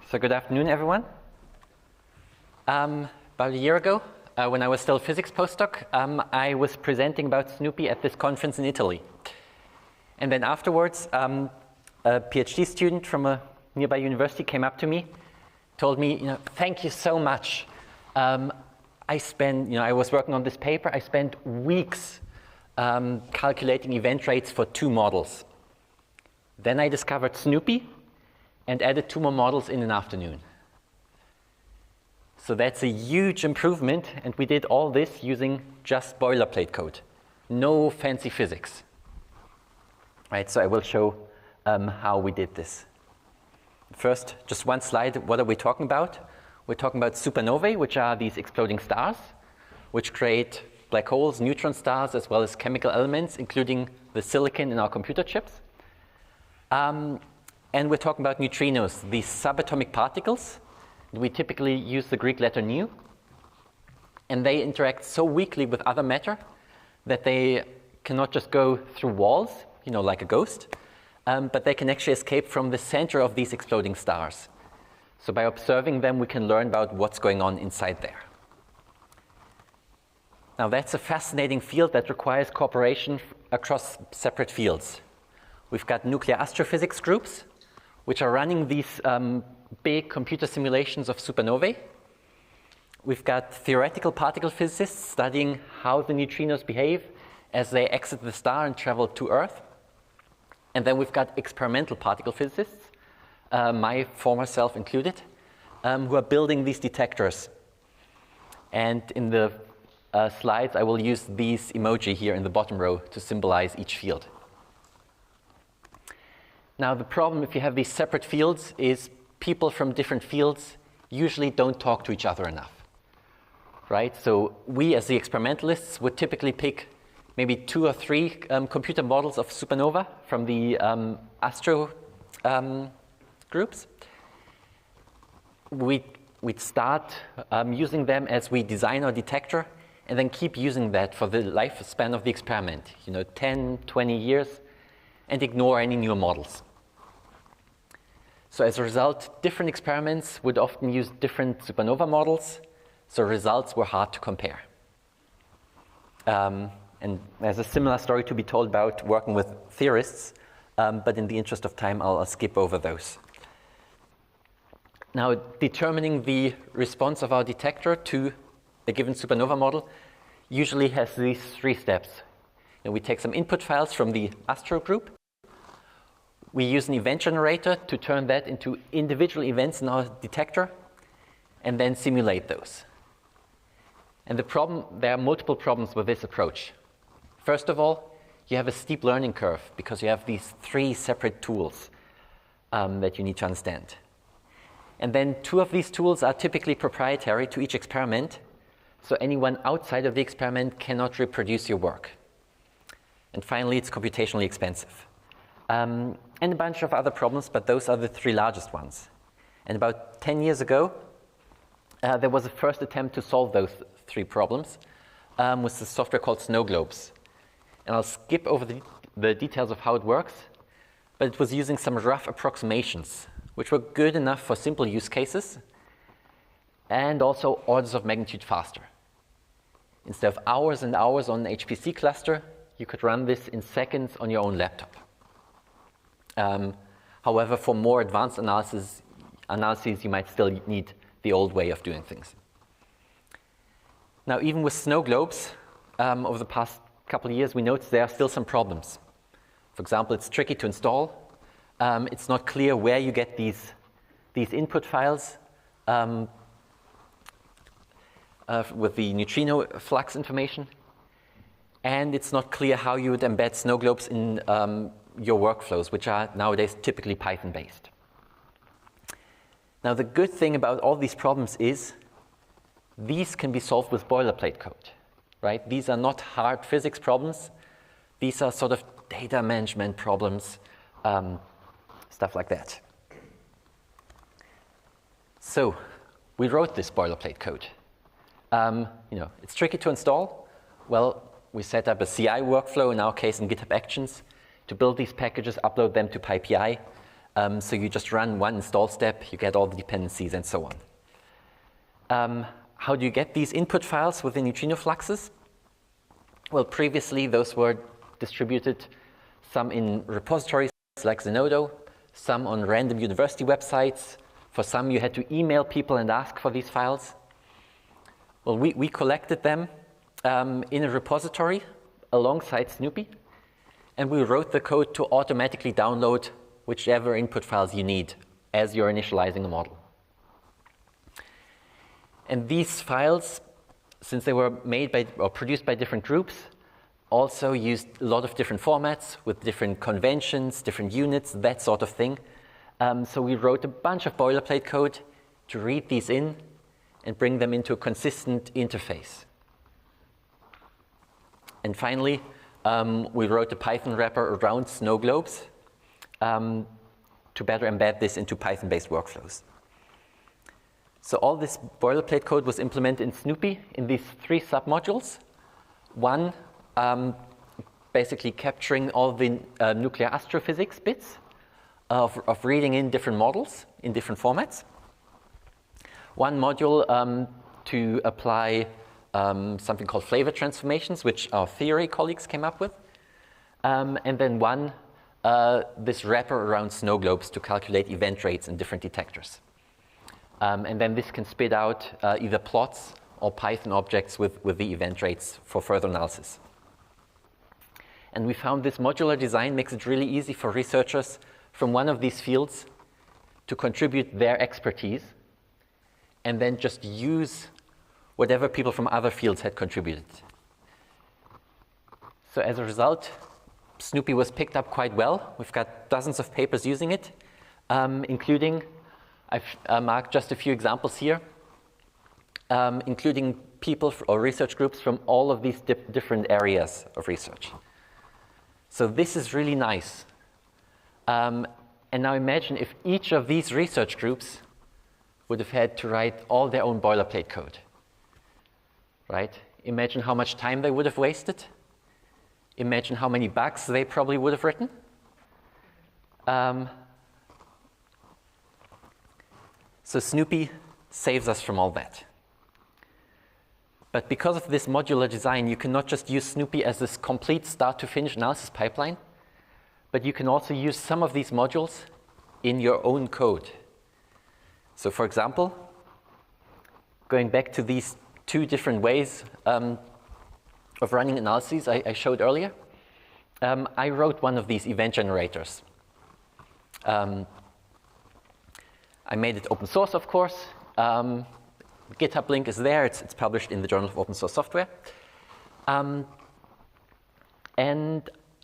So good afternoon, everyone. About a year ago, when I was still a physics postdoc, I was presenting about SNEWPY at this conference in Italy. And then afterwards, a PhD student from a nearby university came up to me, told me, thank you so much. I was working on this paper. I spent weeks calculating event rates for 2 models. Then I discovered SNEWPY and added 2 more models in an afternoon. So that's a huge improvement, and we did all this using just boilerplate code. No fancy physics. Right, so I will show how we did this. First, just one slide, what are we talking about? We're talking about supernovae, which are these exploding stars, which create black holes, neutron stars, as well as chemical elements, including the silicon in our computer chips. And we're talking about neutrinos, these subatomic particles. We typically use the Greek letter nu. And they interact so weakly with other matter that they cannot just go through walls, like a ghost, but they can actually escape from the center of these exploding stars. So by observing them, we can learn about what's going on inside there. Now that's a fascinating field that requires cooperation across separate fields. We've got nuclear astrophysics groups, which are running these big computer simulations of supernovae. We've got theoretical particle physicists studying how the neutrinos behave as they exit the star and travel to Earth. And then we've got experimental particle physicists, my former self included, who are building these detectors. And in the slides, I will use these emoji here in the bottom row to symbolize each field. Now, the problem if you have these separate fields is people from different fields usually don't talk to each other enough, right? So we, as the experimentalists, would typically pick maybe 2 or 3 computer models of supernova from the astro groups. We'd start using them as we design our detector and then keep using that for the lifespan of the experiment, 10, 20 years, and ignore any newer models. So as a result, different experiments would often use different supernova models, so results were hard to compare. And there's a similar story to be told about working with theorists, but in the interest of time, I'll skip over those. Now, determining the response of our detector to a given supernova model usually has these 3 steps. We take some input files from the Astro group. We use an event generator to turn that into individual events in our detector, and then simulate those. And there are multiple problems with this approach. First of all, you have a steep learning curve because you have these 3 separate tools that you need to understand. And then 2 of these tools are typically proprietary to each experiment, so anyone outside of the experiment cannot reproduce your work. And finally, it's computationally expensive. And a bunch of other problems, but those are the 3 largest ones. And about 10 years ago, there was a first attempt to solve those 3 problems with the software called SNOWGLOBES. And I'll skip over the details of how it works, but it was using some rough approximations, which were good enough for simple use cases, and also orders of magnitude faster. Instead of hours and hours on an HPC cluster, you could run this in seconds on your own laptop. However, for more advanced analyses, you might still need the old way of doing things. Now, even with SNOWGLOBES, over the past couple of years, we noticed there are still some problems. For example, it's tricky to install. It's not clear where you get these input files with the neutrino flux information. And it's not clear how you would embed SNOWGLOBES in your workflows, which are nowadays typically Python-based. Now, the good thing about all these problems is these can be solved with boilerplate code, right? These are not hard physics problems. These are sort of data management problems, stuff like that. So we wrote this boilerplate code. It's tricky to install. Well, we set up a CI workflow, in our case in GitHub Actions, to build these packages, upload them to PyPI, So you just run one install step, you get all the dependencies and so on. How do you get these input files within neutrino fluxes? Well, previously those were distributed, some in repositories like Zenodo, some on random university websites. For some you had to email people and ask for these files. Well, we collected them in a repository alongside SNEWPY, and we wrote the code to automatically download whichever input files you need as you're initializing a model. And these files, since they were made by or produced by different groups, also used a lot of different formats with different conventions, different units, that sort of thing. So we wrote a bunch of boilerplate code to read these in and bring them into a consistent interface. And finally, we wrote a Python wrapper around snow globes to better embed this into Python-based workflows. So all this boilerplate code was implemented in SNEWPY in these 3 submodules. One, basically capturing all the nuclear astrophysics bits of reading in different models in different formats. One module to apply something called flavor transformations, which our theory colleagues came up with. And then one, this wrapper around snow globes to calculate event rates in different detectors. And then this can spit out either plots or Python objects with the event rates for further analysis. And we found this modular design makes it really easy for researchers from one of these fields to contribute their expertise and then just use whatever people from other fields had contributed. So as a result, SNEWPY was picked up quite well. We've got dozens of papers using it, including, I've marked just a few examples here, including people or research groups from all of these different areas of research. So this is really nice. And now imagine if each of these research groups would have had to write all their own boilerplate code, right? Imagine how much time they would have wasted. Imagine how many bugs they probably would have written. So SNEWPY saves us from all that. But because of this modular design, you cannot just use SNEWPY as this complete start-to-finish analysis pipeline, but you can also use some of these modules in your own code. So for example, going back to these 2 different ways of running analyses I showed earlier, I wrote one of these event generators. I made it open source, of course. GitHub link is there. It's published in the Journal of Open Source Software. And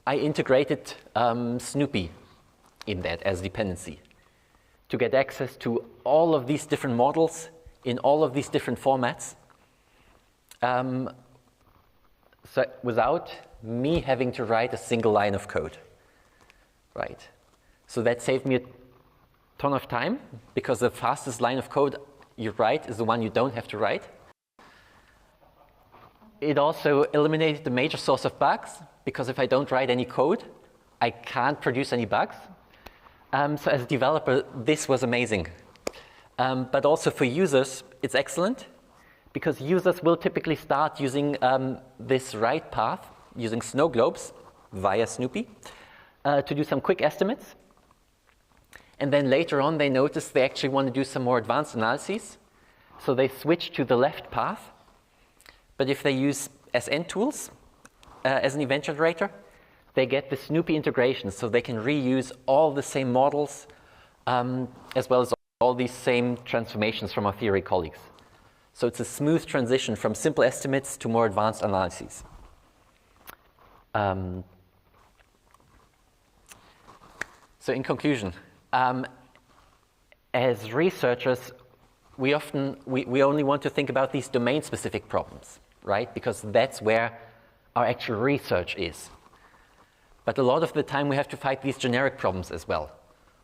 I integrated SNEWPY in that as dependency to get access to all of these different models in all of these different formats, so without me having to write a single line of code, right? So that saved me a ton of time, because the fastest line of code you write is the one you don't have to write. It also eliminated the major source of bugs, because if I don't write any code, I can't produce any bugs. So as a developer, this was amazing. But also for users, it's excellent, because users will typically start using this write path, using snow globes via SNEWPY, to do some quick estimates. And then later on, they notice they actually want to do some more advanced analyses. So they switch to the left path. But if they use SN tools as an event generator, they get the SNEWPY integration, so they can reuse all the same models as well as all these same transformations from our theory colleagues. So it's a smooth transition from simple estimates to more advanced analyses. So in conclusion, as researchers, we only want to think about these domain-specific problems, right? Because that's where our actual research is. But a lot of the time we have to fight these generic problems as well.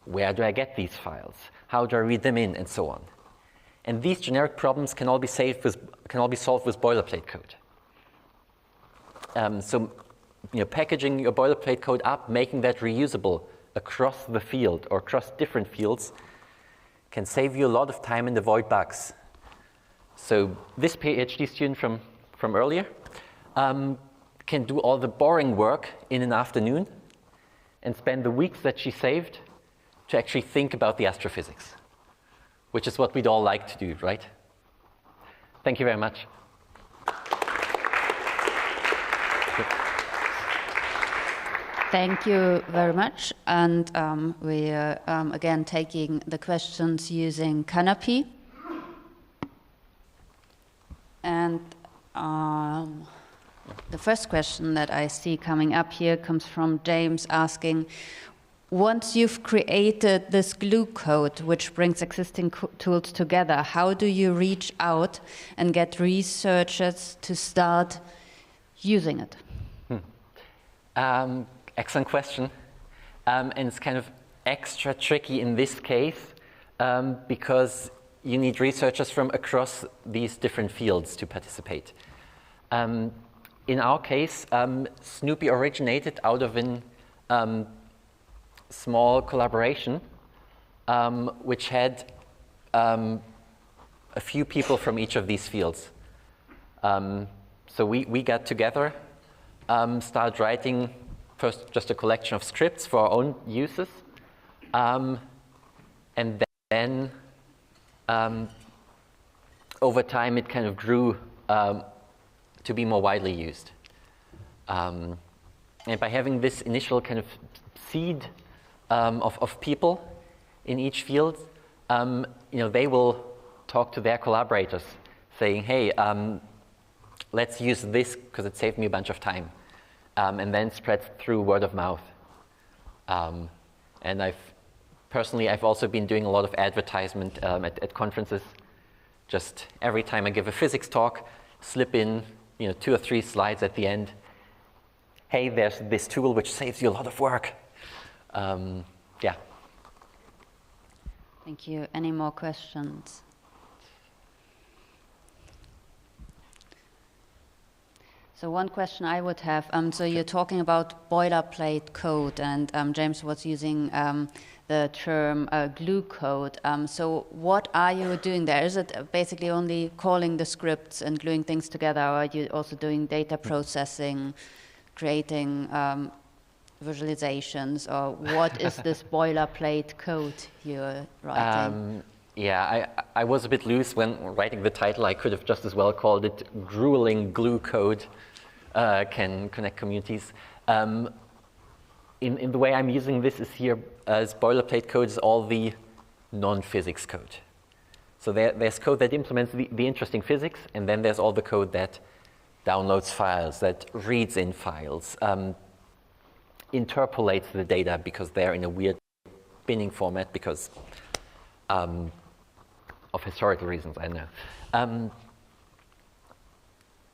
Where do I get these files? How do I read them in, and so on? And these generic problems can all be solved with boilerplate code. So, packaging your boilerplate code up, making that reusable, across the field or across different fields can save you a lot of time and avoid bugs. So this PhD student from earlier can do all the boring work in an afternoon and spend the weeks that she saved to actually think about the astrophysics, which is what we'd all like to do, right? Thank you very much. Thank you very much. And we are again taking the questions using Canopy. And the first question that I see coming up here comes from James asking, once you've created this glue code, which brings existing tools together, how do you reach out and get researchers to start using it? Excellent question. And it's kind of extra tricky in this case because you need researchers from across these different fields to participate. In our case, SNEWPY originated out of a small collaboration which had a few people from each of these fields. So we got together, started writing first just a collection of scripts for our own uses, and then over time it kind of grew to be more widely used. And by having this initial kind of seed of people in each field, they will talk to their collaborators saying, hey, let's use this because it saved me a bunch of time. And then spreads through word of mouth. And I've also been doing a lot of advertisement at conferences. Just every time I give a physics talk, slip in 2 or 3 slides at the end. Hey, there's this tool which saves you a lot of work. Yeah. Thank you. Any more questions? So one question I would have, so you're talking about boilerplate code, and James was using the term glue code. So what are you doing there? Is it basically only calling the scripts and gluing things together, or are you also doing data processing, creating visualizations, or what is this boilerplate code you're writing? Yeah, I was a bit loose when writing the title. I could have just as well called it Grueling Glue Code Can Connect Communities. In the way I'm using this is here as boilerplate code is all the non-physics code. So there's code that implements the interesting physics, and then there's all the code that downloads files, that reads in files, interpolates the data because they're in a weird binning format because of historical reasons, I know.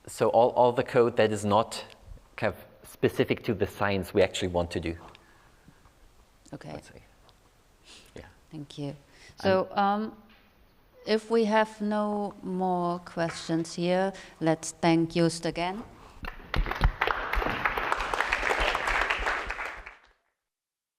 So all the code that is not kind of specific to the science we actually want to do. Okay. Let's say. Yeah. Thank you. So if we have no more questions here, let's thank Just again.